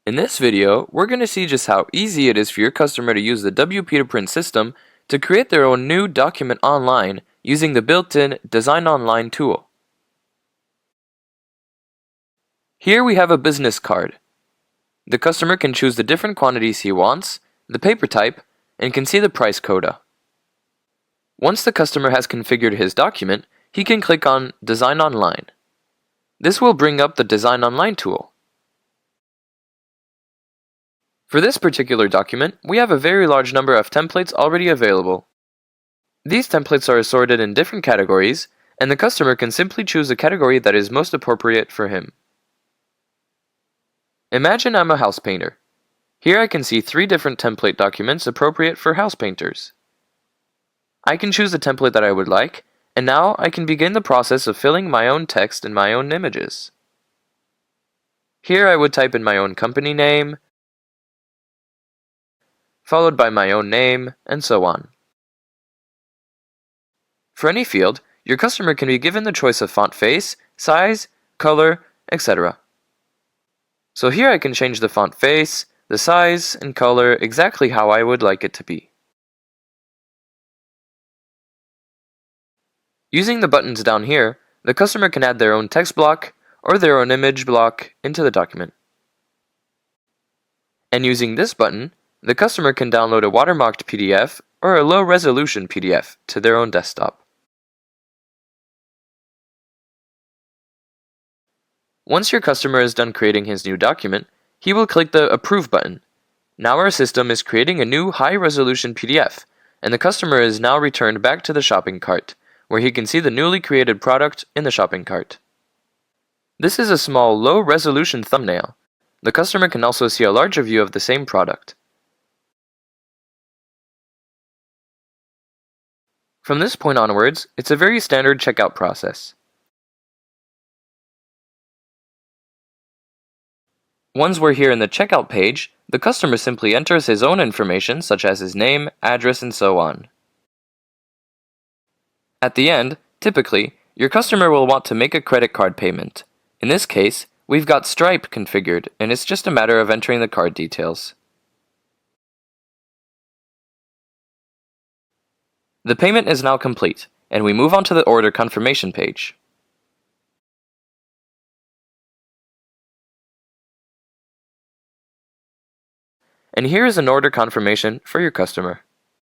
In this video, we're going to see just how easy it is for your customer to use the wp2print system to create their own new document online using the built-in Design Online tool. Here we have a business card. The customer can choose the different quantities he wants, the paper type, and can see the price coda. Once the customer has configured his document, he can click on Design Online. This will bring up the Design Online tool. For this particular document, we have a very large number of templates already available. These templates are assorted in different categories, and the customer can simply choose a category that is most appropriate for him. Imagine I'm a house painter. Here I can see 3 different template documents appropriate for house painters. I can choose the template that I would like, and now I can begin the process of filling my own text and my own images. Here I would type in my own company name, followed by my own name, and so on. For any field, your customer can be given the choice of font face, size, color, etc. So here I can change the font face, the size, and color exactly how I would like it to be. Using the buttons down here, the customer can add their own text block or their own image block into the document. And using this button, the customer can download a watermarked PDF or a low-resolution PDF to their own desktop. Once your customer is done creating his new document, he will click the Approve button. Now our system is creating a new high-resolution PDF, and the customer is now returned back to the shopping cart, where he can see the newly created product in the shopping cart. This is a small, low-resolution thumbnail. The customer can also see a larger view of the same product. From this point onwards, it's a very standard checkout process. Once we're here in the checkout page, the customer simply enters his own information such as his name, address, and so on. At the end, typically, your customer will want to make a credit card payment. In this case, we've got Stripe configured, and it's just a matter of entering the card details. The payment is now complete, and we move on to the order confirmation page. And here is an order confirmation for your customer.